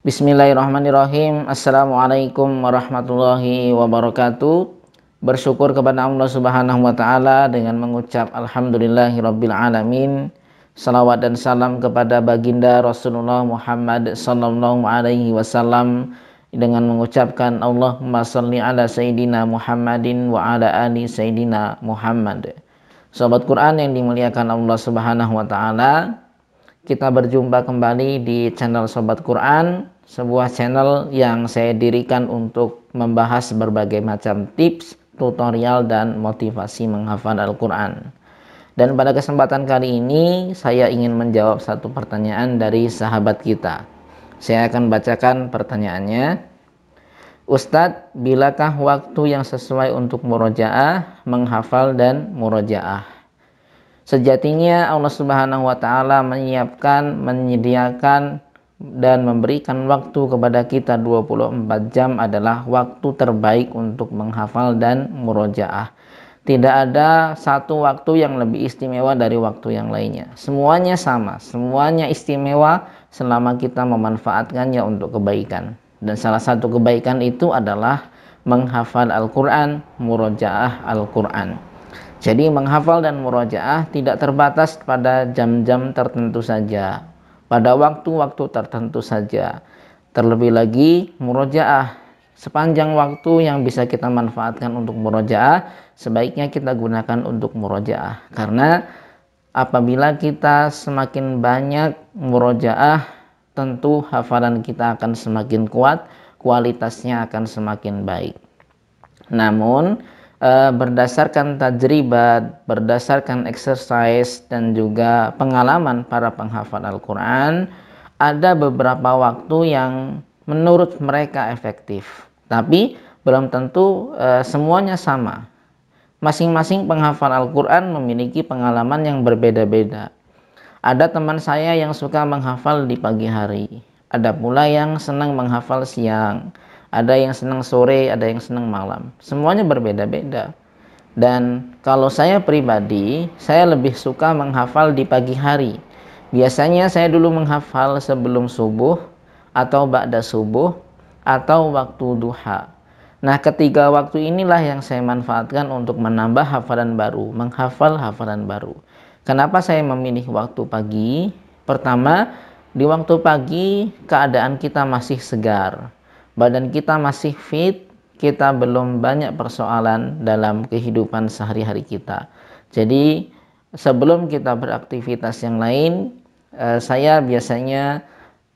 Bismillahirrahmanirrahim. Assalamualaikum warahmatullahi wabarakatuh. Bersyukur kepada Allah Subhanahu wa taala dengan mengucap alhamdulillahirabbil alamin. Salawat dan salam kepada baginda Rasulullah Muhammad sallallahu alaihi wasallam dengan mengucapkan Allahumma shalli ala sayidina Muhammadin wa ala ali sayidina Muhammad. Sahabat Quran yang dimuliakan Allah Subhanahu wa taala, kita berjumpa kembali di channel Sobat Quran, sebuah channel yang saya dirikan untuk membahas berbagai macam tips, tutorial, dan motivasi menghafal Al-Quran. Dan pada kesempatan kali ini, saya ingin menjawab satu pertanyaan dari sahabat kita. Saya akan bacakan pertanyaannya. Ustadz, bilakah waktu yang sesuai untuk murojaah, menghafal, dan murojaah? Sejatinya Allah Subhanahu wa taala menyiapkan, menyediakan dan memberikan waktu kepada kita 24 jam adalah waktu terbaik untuk menghafal dan murojaah. Tidak ada satu waktu yang lebih istimewa dari waktu yang lainnya. Semuanya sama, semuanya istimewa selama kita memanfaatkannya untuk kebaikan. Dan salah satu kebaikan itu adalah menghafal Al-Quran, murojaah Al-Quran. Jadi menghafal dan murojaah tidak terbatas pada jam-jam tertentu saja, pada waktu-waktu tertentu saja. Terlebih lagi murojaah, sepanjang waktu yang bisa kita manfaatkan untuk murojaah, sebaiknya kita gunakan untuk murojaah. Karena apabila kita semakin banyak murojaah, tentu hafalan kita akan semakin kuat, kualitasnya akan semakin baik. Namun berdasarkan tajribat, berdasarkan exercise dan juga pengalaman para penghafal Al-Quran, ada beberapa waktu yang menurut mereka efektif, tapi belum tentu semuanya sama. Masing-masing penghafal Al-Quran memiliki pengalaman yang berbeda-beda. Ada teman saya yang suka menghafal di pagi hari, ada pula yang senang menghafal siang, ada yang senang sore, ada yang senang malam. Semuanya berbeda-beda. Dan kalau saya pribadi, saya lebih suka menghafal di pagi hari. Biasanya saya dulu menghafal sebelum subuh, atau ba'da subuh, atau waktu duha. Nah, ketiga waktu inilah yang saya manfaatkan untuk menambah hafalan baru, menghafal hafalan baru. Kenapa saya memilih waktu pagi? Pertama, di waktu pagi keadaan kita masih segar. Badan kita masih fit, kita belum banyak persoalan dalam kehidupan sehari-hari kita. Jadi sebelum kita beraktivitas yang lain, saya biasanya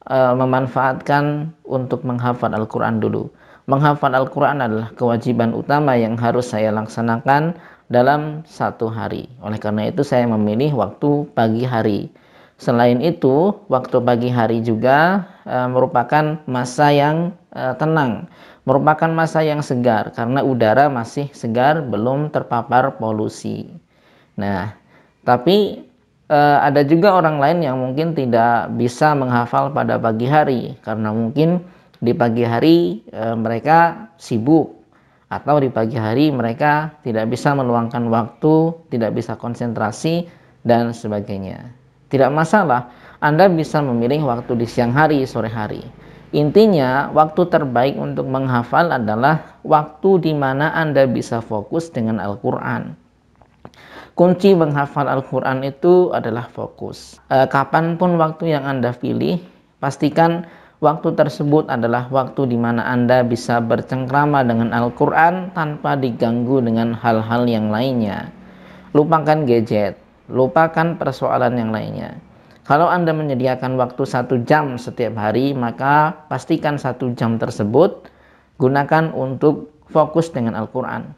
memanfaatkan untuk menghafal Al-Quran dulu. Menghafal Al-Quran adalah kewajiban utama yang harus saya laksanakan dalam satu hari. Oleh karena itu saya memilih waktu pagi hari. Selain itu, waktu pagi hari juga merupakan masa yang tenang, merupakan masa yang segar karena udara masih segar, belum terpapar polusi. Nah, tapi ada juga orang lain yang mungkin tidak bisa menghafal pada pagi hari karena mungkin di pagi hari mereka sibuk, atau di pagi hari mereka tidak bisa meluangkan waktu, tidak bisa konsentrasi dan sebagainya. Tidak masalah, Anda bisa memilih waktu di siang hari, sore hari. Intinya, waktu terbaik untuk menghafal adalah waktu di mana Anda bisa fokus dengan Al-Quran. Kunci menghafal Al-Quran itu adalah fokus. Kapanpun waktu yang Anda pilih, pastikan waktu tersebut adalah waktu di mana Anda bisa bercengkrama dengan Al-Quran tanpa diganggu dengan hal-hal yang lainnya. Lupakan gadget, lupakan persoalan yang lainnya. Kalau Anda menyediakan waktu 1 jam setiap hari, maka pastikan 1 jam tersebut gunakan untuk fokus dengan Al-Quran.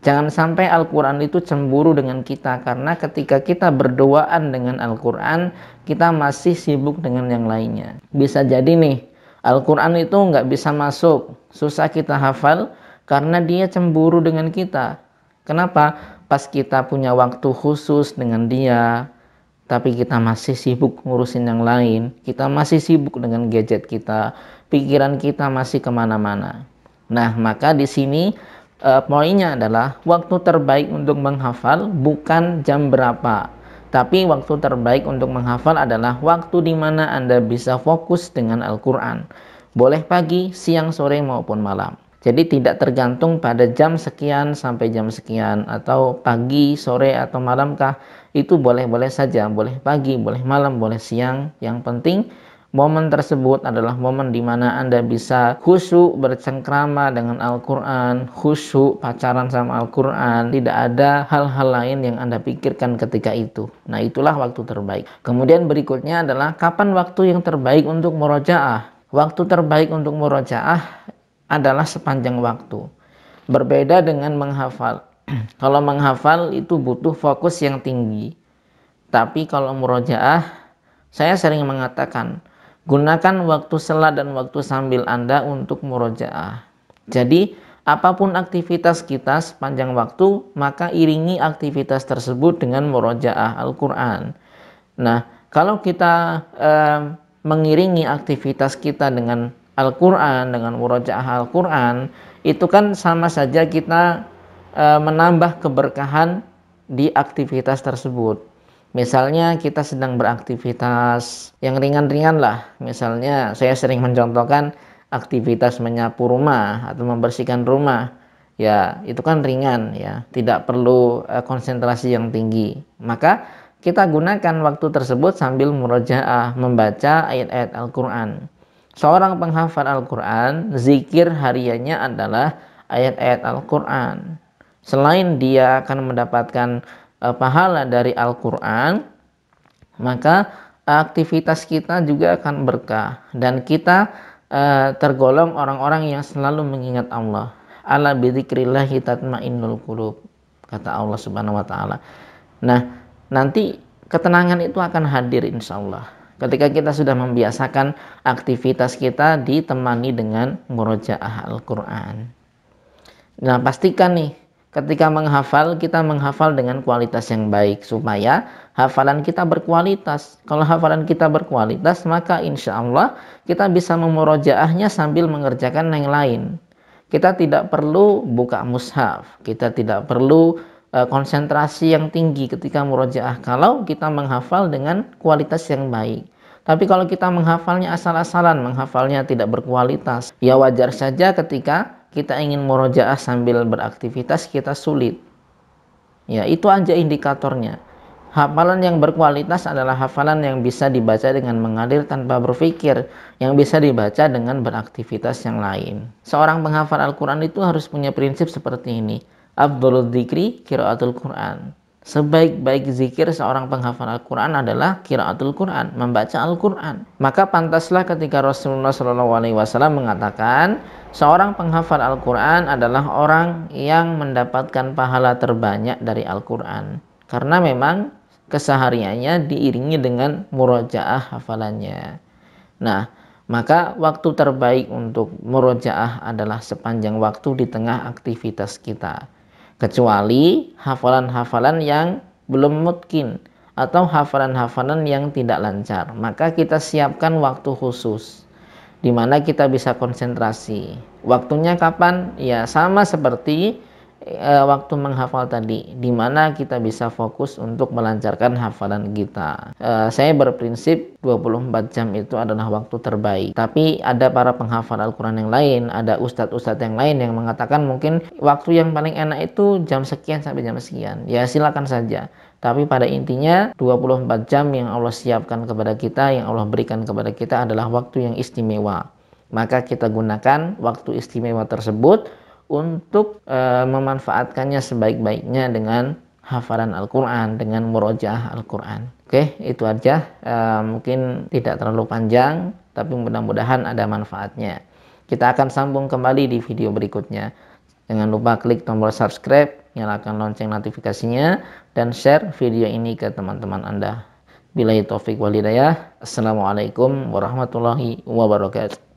Jangan sampai Al-Quran itu cemburu dengan kita, karena ketika kita berduaan dengan Al-Quran, kita masih sibuk dengan yang lainnya. Bisa jadi nih, Al-Quran itu nggak bisa masuk, susah kita hafal karena dia cemburu dengan kita. Kenapa? Pas kita punya waktu khusus dengan dia, tapi kita masih sibuk ngurusin yang lain, kita masih sibuk dengan gadget kita, pikiran kita masih kemana-mana. Nah, maka di sini poinnya adalah waktu terbaik untuk menghafal bukan jam berapa, Tapi waktu terbaik untuk menghafal adalah waktu di mana Anda bisa fokus dengan Al-Quran. Boleh pagi, siang, sore maupun malam. Jadi tidak tergantung pada jam sekian sampai jam sekian, atau pagi, sore, atau malamkah. Itu boleh-boleh saja, boleh pagi, boleh malam, boleh siang. Yang penting momen tersebut adalah momen di mana Anda bisa khusyuk bercengkrama dengan Al-Quran, khusyuk pacaran sama Al-Quran. Tidak ada hal-hal lain yang Anda pikirkan ketika itu. Nah, itulah waktu terbaik. Kemudian berikutnya adalah kapan waktu yang terbaik untuk murojaah. Waktu terbaik untuk murojaah adalah sepanjang waktu. Berbeda dengan menghafal. Kalau menghafal itu butuh fokus yang tinggi. Tapi kalau murojaah, saya sering mengatakan, gunakan waktu sela dan waktu sambil Anda untuk murojaah. Jadi, apapun aktivitas kita sepanjang waktu, maka iringi aktivitas tersebut dengan murojaah Al-Quran. Nah, kalau kita mengiringi aktivitas kita dengan Al-Quran, dengan murojaah Al-Quran, itu kan sama saja kita menambah keberkahan di aktivitas tersebut. Misalnya kita sedang beraktivitas yang ringan-ringan lah. Misalnya saya sering mencontohkan aktivitas menyapu rumah atau membersihkan rumah. Ya, itu kan ringan ya, tidak perlu konsentrasi yang tinggi. Maka kita gunakan waktu tersebut sambil murojaah, membaca ayat-ayat Al-Quran. Seorang penghafal Al-Quran, zikir hariannya adalah ayat-ayat Al-Quran. Selain dia akan mendapatkan pahala dari Al-Quran, maka aktivitas kita juga akan berkah. Dan kita tergolong orang-orang yang selalu mengingat Allah. Ala bidzikrillahi tatmainnul qulub, kata Allah Subhanahu wa taala. Nah, nanti ketenangan itu akan hadir insya Allah ketika kita sudah membiasakan aktivitas kita ditemani dengan murojaah Al-Quran. Nah, pastikan nih, ketika menghafal, kita menghafal dengan kualitas yang baik, supaya hafalan kita berkualitas. Kalau hafalan kita berkualitas, maka insya Allah kita bisa memurojaahnya sambil mengerjakan yang lain. Kita tidak perlu buka mushaf, kita tidak perlu konsentrasi yang tinggi ketika murojaah kalau kita menghafal dengan kualitas yang baik. Tapi kalau kita menghafalnya asal-asalan, menghafalnya tidak berkualitas, ya wajar saja ketika kita ingin murojaah sambil beraktivitas kita sulit. Ya, itu aja indikatornya. Hafalan yang berkualitas adalah hafalan yang bisa dibaca dengan mengalir tanpa berpikir, yang bisa dibaca dengan beraktivitas yang lain. Seorang penghafal Al-Quran itu harus punya prinsip seperti ini. Afdhalul dzikri qiraatul Quran. Sebaik-baik zikir seorang penghafal Al-Quran adalah qiraatul Quran, membaca Al-Quran. Maka pantaslah ketika Rasulullah SAW mengatakan, seorang penghafal Al-Quran adalah orang yang mendapatkan pahala terbanyak dari Al-Quran. Karena memang kesehariannya diiringi dengan murojaah hafalannya. Nah, maka waktu terbaik untuk murojaah adalah sepanjang waktu di tengah aktivitas kita. Kecuali hafalan-hafalan yang belum mungkin atau hafalan-hafalan yang tidak lancar, maka kita siapkan waktu khusus di mana kita bisa konsentrasi. Waktunya kapan? Ya sama seperti waktu menghafal tadi, di mana kita bisa fokus untuk melancarkan hafalan kita. Saya berprinsip 24 jam itu adalah waktu terbaik. Tapi ada para penghafal Al-Quran yang lain, ada ustadz-ustadz yang lain yang mengatakan mungkin waktu yang paling enak itu jam sekian sampai jam sekian. Ya silakan saja. Tapi pada intinya 24 jam yang Allah siapkan kepada kita, yang Allah berikan kepada kita adalah waktu yang istimewa. Maka kita gunakan waktu istimewa tersebut untuk memanfaatkannya sebaik-baiknya dengan hafalan Al-Quran, dengan murojaah Al-Quran. Oke, itu aja. Mungkin tidak terlalu panjang, tapi mudah-mudahan ada manfaatnya. Kita akan sambung kembali di video berikutnya. Jangan lupa klik tombol subscribe, nyalakan lonceng notifikasinya, dan share video ini ke teman-teman Anda. Billahi taufik wal hidayah. Assalamualaikum warahmatullahi wabarakatuh.